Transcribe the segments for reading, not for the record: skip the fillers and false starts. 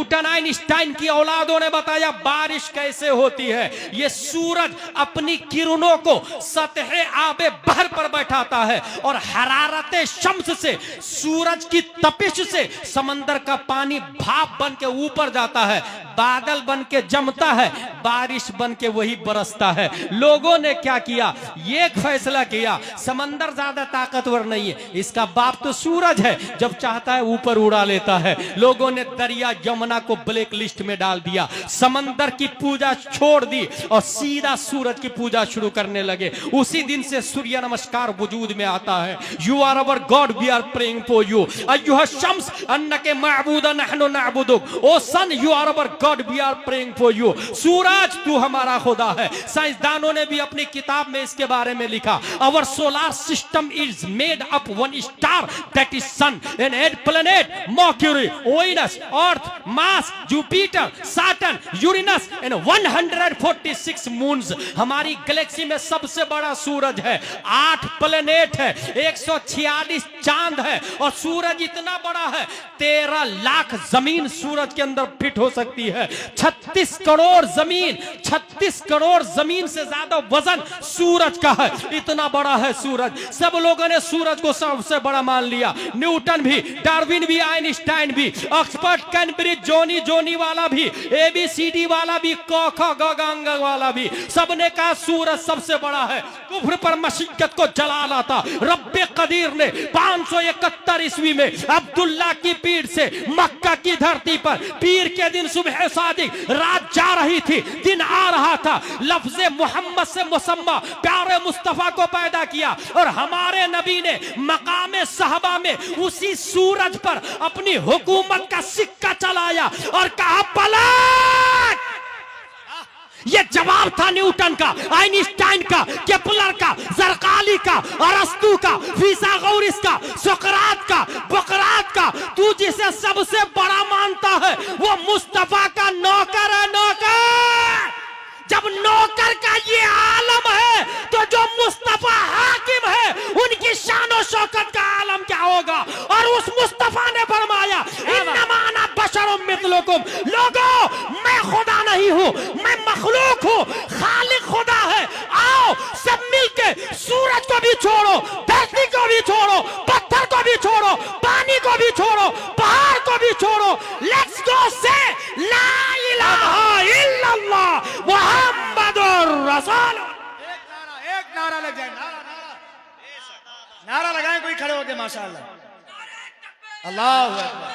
Newton Einstein की औलादों ने बताया बारिश कैसे होती है। ये सूरज अपनी किरणों को सतह आबे बहर पर बैठाता है और हरारते शम्स से, सूरज की तपिश से समंदर का पानी भाप बन के ऊपर जाता है, बादल बन के जमता है, बारिश बन के वही बरसता है। लोगों ने क्या किया, ये फैसला किया समंदर ज्यादा ताकतवर नहीं है, इसका बाप तो सूरज है, जब चाहता है ऊपर उड़ा लेता है। लोगों ने दरिया यमुना को ब्लैक लिस्ट में डाल दिया, समंदर की पूजा छोड़ दी और सीधा सूरज की पूजा शुरू करने लगे। उसी दिन से सूर्य नमस्कार वजूद में आता है। You are our God, we are praying for you. अय्युहा शम्स अन्नके माबूदा नहनु नअबुदुक। O sun, you are our God, we are praying for you. सूरज तू हमारा खुदा है। साइंसदानों ने भी अपनी किताब में इसके बारे में लिखा, our solar system is made up one star that is sun and 8 planet Mercury, Venus, Earth, Mars, Jupiter, Saturn, Uranus and 146 moons. हमारी गैलेक्सी में सबसे बड़ा सूरज है, 8 प्लैनेट है, 146 चांद है और सूरज इतना बड़ा है 13 लाख जमीन सूरज के अंदर फिट हो सकती है। 36 करोड़ जमीन, 36 करोड़ जमीन से ज्यादा वजन सूरज का है, इतना बड़ा है सूरज। सब लोगों ने सूरज को सबसे बड़ा मान लिया, न्यूटन भी, डार्विन भी, आइंस्टाइन भी, ऑक्सफोर्ड, कैम्ब्रिज, जोनी वाला भी, ABCD वाला भी, क ख ग ग वाला भी, सबने कहा सूरज सबसे बड़ा है। कुफ्र पर मशिक्कत को जला लाता रब्बे कदीर ने 571 ईस्वी में अब्दुल्ला की पीठ से मक्का की धरती पर पीर के दिन सुबह सादिक, रात जा रही थी, दिन आ रहा था, लफ्ज़े मोहम्मद से मुसम्मा प्यारे मुस्तफा को पैदा किया और हमारे नबी ने मकामे सहबा में उसी सूरज पर अपनी हुकूमत का सिक्का चलाया और कहा पलट। ये जवाब था न्यूटन का, आइंस्टाइन का, केपलर का, जरकाली का, अरस्तू का, फिसागोरस का, सुकरात का, बकरात का। तू जिसे सबसे बड़ा मानता है वो मुस्तफा का नौकर है, नौकर। जब नौकर का ये आलम है तो जो मुस्तफा हाकिम है उनकी शान और शौकत का आलम क्या होगा। और उस मुस्तफा ने फरमाया इन्नमा अना बशरुम मिथलुकुम, लोगों मैं खुदा नहीं हूं, मैं मखलूक हूं, खालिक खुदा है। आओ सब मिलके सूरज को भी छोड़ो, धरती को भी छोड़ो, पत्थर को भी छोड़ो, पानी को भी छोड़ो, पहाड़ को भी छोड़ो, लेट्स गो से ला इलाहा इल्लल्लाह मुहम्मदुर रसूल। एक नारा लग जाए, नारा लगाएं, कोई खड़े होके माशाअल्लाह, अल्लाहु अकबर।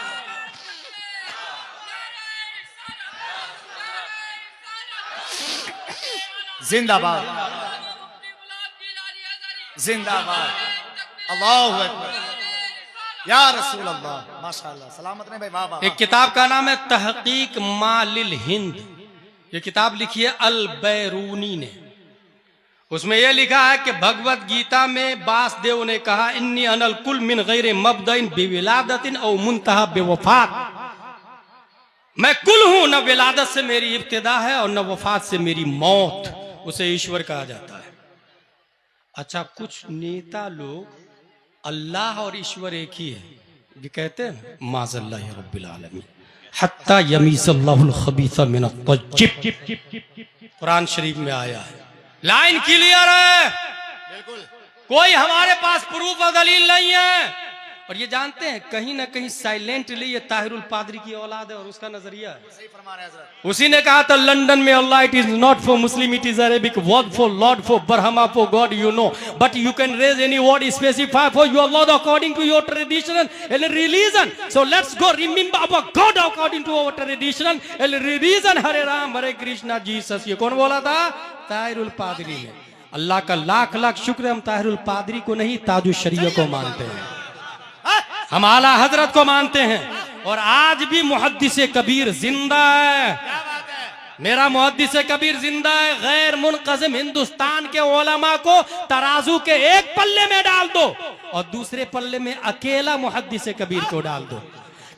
जिंदाबाद, जिंदाबाद, अल्लाहु अकबर, या रसूल अल्लाह, माशाअल्लाह। सलामत ने भाई, वाह वाह। एक किताब का नाम है तहकीक मालिल हिंद, ये किताब लिखी है अल बैरूनी ने। उसमें यह लिखा है कि भगवत गीता में वासुदेव ने कहा इन्नी अनल कुल मिन गैर मबदइन बिविलादतिन औ मुंतहा बेवफात, मैं कुल हूं, न विलादत से मेरी इब्तिदा है और न वफात से मेरी मौत। उसे ईश्वर कहा जाता है। अच्छा, कुछ नेता लोग अल्लाह और ईश्वर एक ही है, ये कहते हैं माज़ल्लाहि रब्बिल आलमीन हत्ता यमीज़ल्लाहुल खबीसा मिनत तय्यिब। कुरान शरीफ में आया है, लाइन क्लियर है, बिल्कुल कोई हमारे पास प्रूफ और दलील नहीं है। और ये जानते हैं कहीं ना कहीं साइलेंटली ये ताहिरुल पादरी की औलाद है और उसका नजरिया है। सही फरमा रहे हैं हज़रत। उसी ने कहा था लंदन में Allah it is not for Muslim, it is Arabic word for lord for Brahma for God you know, but you can raise any word specify for your lord according to your tradition and religion. So let's go remember our God according to our tradition and religion. Hare Ram Hare Krishna Jesus. ये कौन बोला था? ताहिरुल पादरी ने। अल्लाह का लाख लाख शुक्र, हम ताहिरुल पादरी को नहीं ताजुल शरीया को मानते हैं, हम आला हजरत को मानते हैं। और आज भी मुहद्दिसे कबीर जिंदा है, मेरा मुहद्दिसे कबीर जिंदा है। गैर मुनक़ज़िम हिंदुस्तान के उलमा को तराजू के एक पल्ले में डाल दो और दूसरे पल्ले में अकेला मुहद्दिसे कबीर को डाल दो,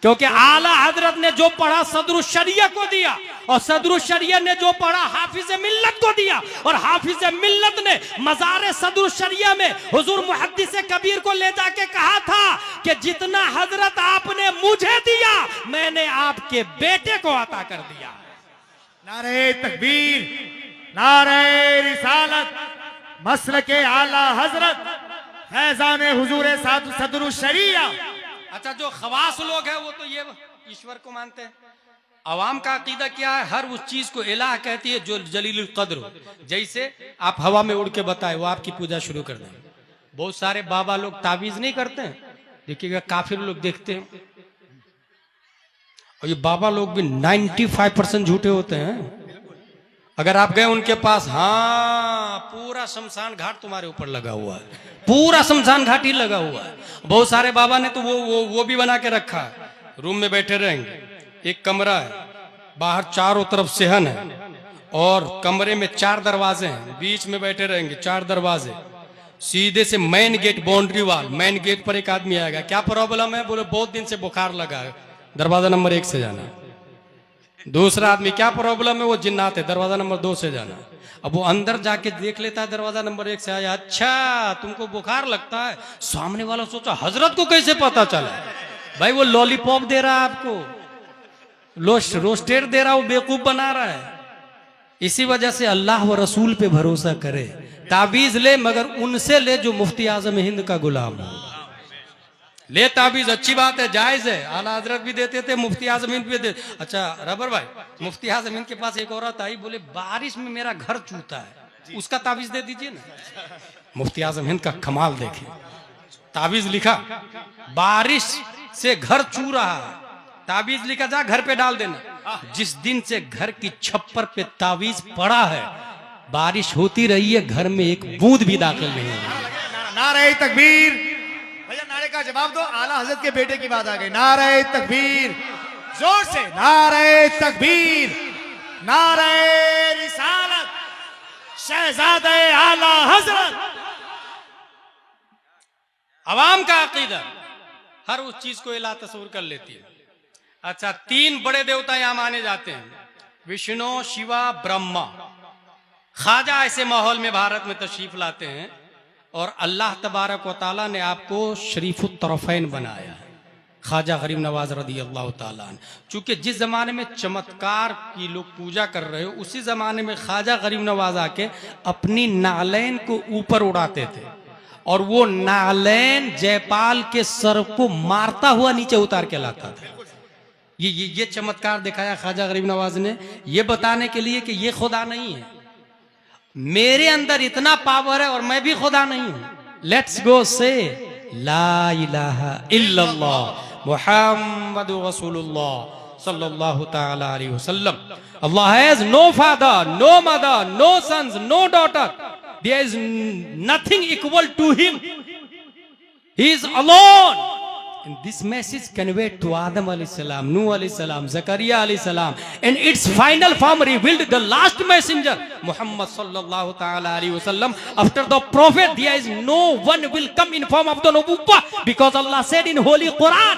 क्योंकि आला हजरत ने जो पढ़ा सदरुश शरिया को दिया और सदरुल शरिया ने जो पढ़ा हाफिज मिल्लत को दिया, और हाफिज मिल्लत ने मज़ार सदरुल शरिया में हुजूर मुहद्दिस कबीर को ले जाके कहा था कि जितना हजरत आपने मुझे दिया मैंने आपके बेटे को अता कर दिया। नारे तकबीर, नारे रिसालत, मसलके आला हजरत फैजान हुजूर सदरुल शरिया। अच्छा, जो खवास लोग हैं वो तो ये ईश्वर को मानते हैं। अवाम का अकीदा क्या है? हर उस चीज को इलाह कहती है जो जलीलुल कद्र हो। जैसे आप हवा में उड़ के बताए वो आपकी पूजा शुरू कर देंगे। बहुत सारे बाबा लोग ताबीज नहीं करते हैं, देखिएगा काफिर लोग देखते हैं, और ये बाबा लोग भी 95% झूठे होते हैं। अगर आप गए उनके पास, हाँ पूरा शमशान घाट तुम्हारे ऊपर लगा हुआ है, पूरा शमशान घाट ही लगा हुआ है। बहुत सारे बाबा ने तो वो भी बना के रखा है। रूम में बैठे रहेंगे, एक कमरा है, बाहर चारों तरफ सेहन है, और कमरे में 4 दरवाजे हैं, बीच में बैठे रहेंगे 4 दरवाजे, सीधे से main gate, boundary wall, main gate पर एक आदमी आएगा, क्या प्रॉब्लम है? बोले बहुत दिन से बुखार लगा है, दरवाजा नंबर 1 से जाना। दूसरा आदमी, क्या प्रॉब्लम है? वो जिन्नात है, दरवाजा नंबर 2 से जाना। अब वो अंदर जाके देख लेता है, दरवाजा नंबर 1 से आया, अच्छा तुमको बुखार लगता है। सामने वाला सोचा हजरत को कैसे पता चला? भाई वो लॉलीपॉप दे रहा है आपको, रोस्टेड दे रहा, वो बेवकूफ बना रहा है। इसी वजह से अल्लाह व रसूल पे भरोसा करे। ताबीज ले मगर उनसे ले जो मुफ्ती आजम हिंद का गुलाम हो। ले ताबीज, अच्छी बात है, जायज है, आला हजरत भी देते थे, मुफ्ती आजम हिंद भी देते। अच्छा रबर भाई, मुफ्ती आजम हिंद के पास एक औरत आई, बोले बारिश में मेरा घर चूता है, उसका ताबीज दे दीजिए ना। मुफ्ती आजम हिंद का कमाल देखे, ताबीज लिखा, बारिश से घर चू रहा है, ताबीज लिखा, जा घर पे डाल देना। जिस दिन से घर की छप्पर पे ताबीज पड़ा है, बारिश होती रही है, घर में एक बूंद भी दाखिल नहीं है। नारे तकबीर, भैया नारे का जवाब दो। आला हजरत के बेटे की बात आ गई। नारे तकबीर, जोर से नारे तकबीर, नारे रिसालत, शहजादे आला हजरत। अवाम का अकीदा हर उस चीज को इलाह तस्वूर कर लेती है। अच्छा, 3 बड़े देवता यहां माने जाते हैं, विष्णु, शिवा, ब्रह्मा। ख्वाजा ऐसे माहौल में भारत में तशरीफ लाते हैं, और अल्लाह तबारक व तआला ने आपको शरीफुत तरफ़ैन बनाया है, ख्वाजा गरीब नवाज रदी अल्लाह तआला। चूंकि जिस जमाने में चमत्कार की लोग पूजा कर रहे हो, उसी जमाने में ख्वाजा गरीब नवाज आके अपनी नालैन को ऊपर उड़ाते थे, और वो नालैन जयपाल के सर को मारता हुआ नीचे उतार के लाता था। ये चमत्कार दिखाया ख्वाजा गरीब नवाज ने, ये बताने के लिए कि ये खुदा नहीं है, मेरे अंदर इतना पावर है और मैं भी खुदा नहीं हूं। लेट्स गो से ला इलाहा इल्लल्लाह मुहम्मदुर रसूलुल्लाह सल्लल्लाहु तआला अलैहि वसल्लम। Allah has no father, no mother, no sons, no daughter, there is nothing equal to him, he is alone. And this message conveyed to Adam alayhi salam, Nuh alayhi salam, Zakaria alayhi salam, and its final form revealed the last messenger, Muhammad sallallahu ta'ala alayhi wasallam. After the prophet, there is no one will come in form of the nubuwwah, because Allah said in Holy Quran,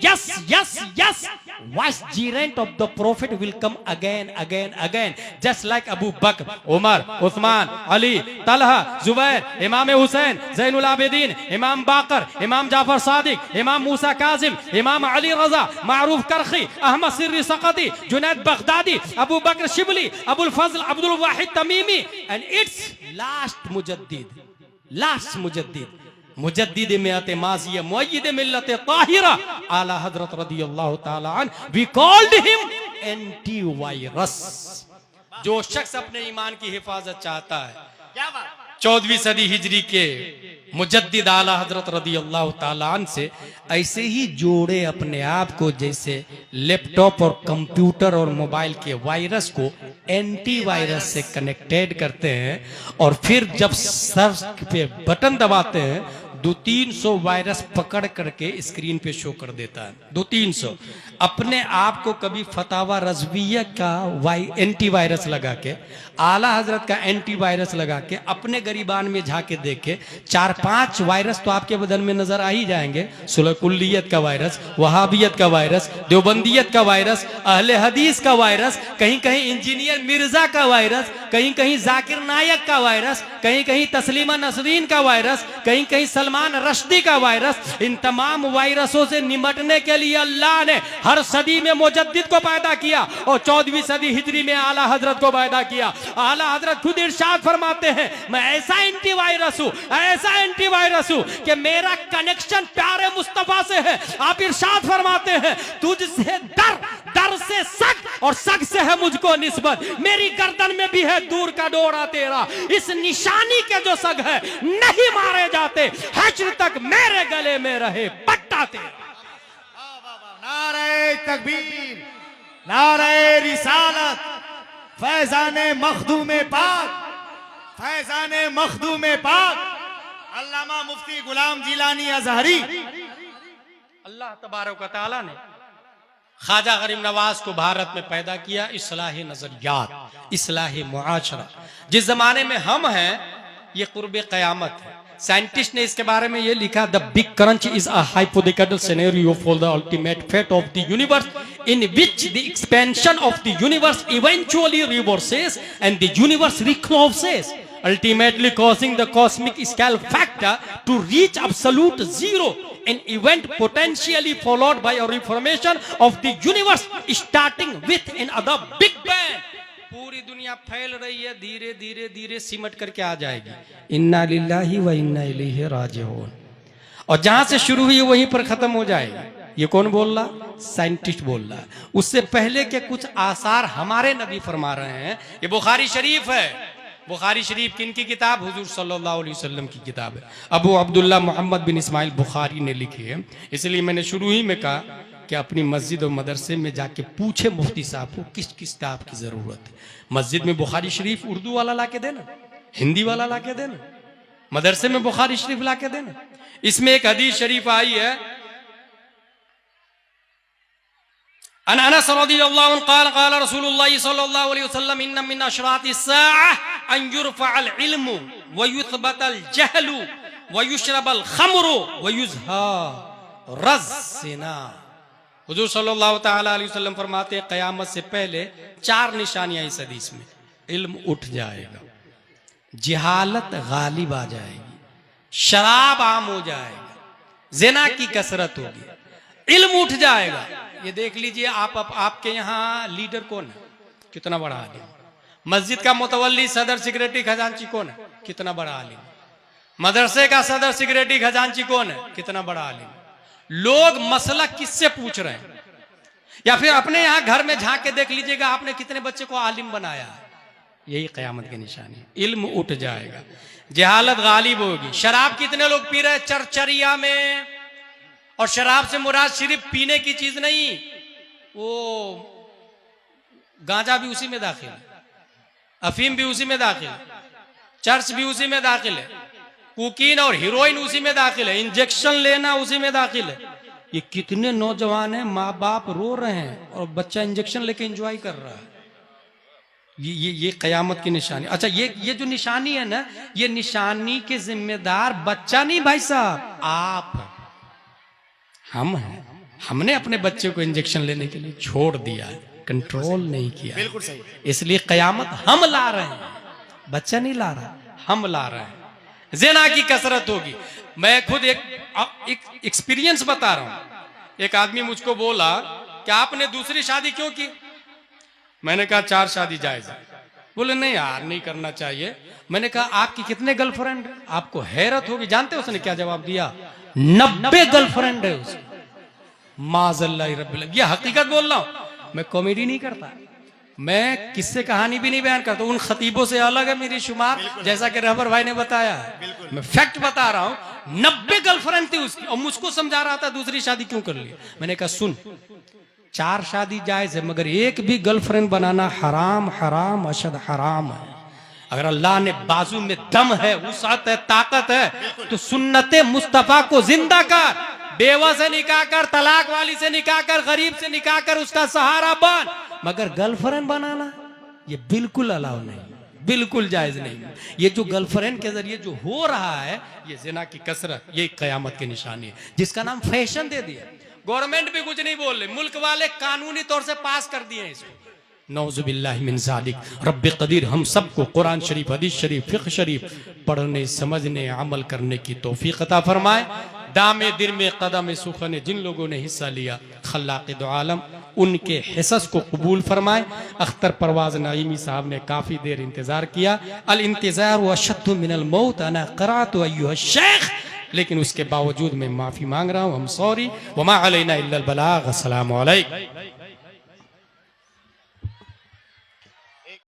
Yes. Vicegerent of the prophet will come again. Just like Abu Bakr, Umar, Uthman, Ali, Talha, Zubair, Imam Hussein, Zainul Abidin, Imam Baqir, Imam Jafar Sadiq, Imam Musa Kazim, Imam Ali Raza, Ma'ruf Karkhi, Ahmad Sirri Saqati, Junaid Baghdadi, Abu Bakr Shibli, Abul Fazl Abdul Wahid Tamimi, and its last मुजद्दिद मुजद्दिद मियात माज़िया मुअय्यिद मिल्लत ताहिरा आला हजरत रदियल्लाहु ताला अन, we called him anti virus. जो शख्स अपने ईमान की हिफाजत चाहता है, 14वीं सदी हिजरी के मुजद्दिद आला हजरत रदियल्लाहु ताला अन से ऐसे ही जोड़े अपने आप को, जैसे लैपटॉप और कंप्यूटर और मोबाइल के वायरस को एंटी वायरस से कनेक्टेड करते हैं, और फिर जब सर्च पे बटन दबाते हैं 200-300 वायरस पकड़ करके स्क्रीन पे शो कर देता है। 200-300 अपने आप को कभी फतावा रज़विया का एंटीवायरस लगा के, आला हजरत का एंटीवायरस लगा के, अपने गरीबान में झाके देखे 4-5 वायरस तो आपके बदन में नजर आ ही जाएंगे। सुलकुल्लियत का वायरस, वहाबियत का वायरस, देवबंदियत का वायरस, अहले हदीस का वायरस, कहीं कहीं इंजीनियर मिर्जा का वायरस, कहीं कहीं जाकिर नायक का वायरस, कहीं कहीं तस्लीमा नसरीन का वायरस, कहीं कहीं सलमान रश्दी का वायरस। इन तमाम वायरसों से निपटने के लिए अल्लाह ने हर सदी में मुजद्दिद को पैदा किया और 14वीं सदी हिजरी में आला हजरत को पैदा किया। आला हजरत खुद इरशाद फरमाते हैं, मैं ऐसा एंटीवायरस हूं, ऐसा एंटीवायरस हूं कि मेरा कनेक्शन प्यारे मुस्तफा से है। आप इरशाद फरमाते हैं, तुझसे दर से सग और सग से है मुझको निस्बत, मेरी गर्दन में भी है दूर का डोरा तेरा। इस निशानी के जो सग है नहीं मारे जाते, हश्र तक मेरे गले में रहे पट्टा तेरा। नारे तकबीर, नारे रिसालत, फैजाने मखदूमे पाक, फैजाने मखदूमे पाक, अल्लामा मुफ्ती गुलाम जिलानी अजहरी। अल्लाह तबारक व तआला ने ख्वाजा गरीब नवाज को भारत में पैदा किया, इस्लाह नजरियात, इस्लाह मुआशरा। जिस जमाने में हम हैं ये कुर्बे क़यामत है। साइंटिस्ट ने इसके बारे में ये लिखा, the big crunch is a hypothetical scenario for the ultimate fate of the universe in which the expansion of the universe eventually reverses and the universe recloses, ultimately causing the cosmic scale factor to reach absolute zero, an event potentially followed by a reformation of the universe starting with another big bang। पूरी दुनिया फैल रही है, धीरे धीरे धीरे सिमट करके आ जाएगी। इन्ना लिल्लाहि व इन्ना इलैहि राजिऊन। और जहां से शुरू हुई वहीं पर खत्म हो जाएगी। ये कौन बोल रहा? साइंटिस्ट बोल रहा है। उससे पहले के कुछ आसार हमारे नबी फरमा रहे हैं। ये बुखारी शरीफ है। बुखारी शरीफ किनकी किताब? हुजूर सल्लल्लाहु अलैहि वसल्लम की किताब है। अबू अब्दुल्ला मोहम्मद बिन इस्माइल बुखारी ने लिखी है। इसलिए मैंने शुरू ही में कहा कि अपनी मस्जिद और मदरसे में जाके पूछे मुफ्ती साहब को किस किस किताब की जरूरत है। मस्जिद में बुखारी शरीफ उर्दू वाला ला के देना, हिंदी वाला ला के देना, मदरसे में बुखारी शरीफ ला के देना। इसमें एक हदीस शरीफ आई है, अनस रज़ियल्लाहु अन्हु क़ाल क़ाल रसूलुल्लाह सल्लल्लाहु अलैहि वसल्लम इन्न मिन अशरातिस साअह अन युरफ़अल इल्मु व युथबतल जहलु व युशरबल खम्रु व युज़हरज़ ज़िना। हुजूर सल्लल्लाहु तआला अलैहि वसल्लम फरमाते हैं, क़यामत से पहले 4 निशानियां इस हदीस में। इल्म उठ जाएगा, जिहालत गालिब आ जाएगी, शराब आम हो जाएगा, ज़िना की कसरत होगी, इल्म उठ जाएगा। ये देख लीजिए आपके यहाँ लीडर कौन है? कितना बड़ा आलिम। मस्जिद का मुतवल्ली सदर सिक्रेटरी खजांची कौन है? कितना बड़ा आलिम। मदरसे का सदर सिक्रेटरी खजांची कौन है? कितना बड़ा आलिम। लोग मसला किससे पूछ रहे हैं? या फिर अपने यहाँ घर में झांक के देख लीजिएगा आपने कितने बच्चे को आलिम बनाया है। यही क़यामत की निशानी। इल्म उठ जाएगा, जहालत गालिब होगी। शराब कितने लोग पी रहे हैं चरचरिया में? और शराब से मुराद सिर्फ पीने की चीज नहीं, वो गांजा भी उसी में दाखिल है, अफीम भी उसी में दाखिल है, चर्च भी उसी में दाखिल है, कोकीन और हीरोइन उसी में दाखिल है, इंजेक्शन लेना उसी में दाखिल है। ये कितने नौजवान हैं, माँ बाप रो रहे हैं और बच्चा इंजेक्शन लेके एंजॉय कर रहा है। ये क़यामत की निशानी। अच्छा, ये जो निशानी है ना, ये निशानी के जिम्मेदार बच्चा नहीं भाई साहब, आप हम हैं। हमने अपने बच्चे को इंजेक्शन लेने के लिए छोड़ दिया, कंट्रोल नहीं किया। बिल्कुल सही। इसलिए क़यामत हम ला रहे हैं, बच्चा नहीं ला रहा, हम ला रहे हैं। ज़िना की कसरत होगी। मैं खुद एक एक्सपीरियंस बता रहा हूं। एक आदमी मुझको बोला कि आपने दूसरी शादी क्यों की? मैंने कहा 4 शादी जायज है। बोले नहीं यार, नहीं करना चाहिए। मैंने कहा आपकी कितने गर्लफ्रेंड? आपको हैरत होगी, जानते हो उसने क्या जवाब दिया? 90 गर्लफ्रेंड है उसकी। माज़ल्लाहि रब्बिल। ये हकीकत बोल रहा हूं, मैं कॉमेडी नहीं करता, मैं किससे कहानी भी नहीं बयान करता। उन खतीबों से अलग है मेरी शुमार, जैसा कि रहबर भाई ने बताया है। मैं फैक्ट बता रहा हूं, 90 गर्लफ्रेंड थी उसकी और मुझको समझा रहा था दूसरी शादी क्यों कर ली। मैंने कहा सुन, 4 शादी जायज है, मगर एक भी गर्लफ्रेंड बनाना हराम हराम अशद हराम है। अगर अल्लाह ने बाजू में दम है, वुसअत है, ताकत है, तो सुन्नते मुस्तफा को जिंदा कर, बेवा से निकाह कर, तलाक वाली से निकाह कर, गरीब से निकाह कर, उसका सहारा बन। मगर गर्लफ्रेंड बनाना ये बिल्कुल अलाउ नहीं, बिल्कुल जायज नहीं। ये जो गर्लफ्रेंड के जरिए जो हो रहा है, ये जिना की कसरत, ये कयामत की निशानी है, जिसका नाम फैशन दे दिया। गवर्नमेंट भी कुछ नहीं बोल रही, मुल्क वाले कानूनी तौर से पास कर दिए हैं इसको। नौजुबिल्लाहि मिन ज़ालिक। रब्बे कदीर हम सबको कुरान शरीफ, हदीस शरीफ, फ़िक़्ह शरीफ पढ़ने, समझने, अमल करने की तौफीक अता फरमाए। दामे दिल में कदम सुखने जिन लोगों ने हिस्सा लिया, खल्लाक़ दो आलम उनके हिस्स को कबूल फरमाए। अख्तर परवाज़ नईमी साहब ने काफ़ी देर इंतज़ार किया। अल इंतज़ार व अशद्दु मिनल मौत अना क़राअतु अय्युहा शेख, लेकिन उसके बावजूद मैं माफ़ी मांग रहा हूँ। हम सॉरी, वमा अलैना इल्लल बलाग। अस्सलामु अलैकुम।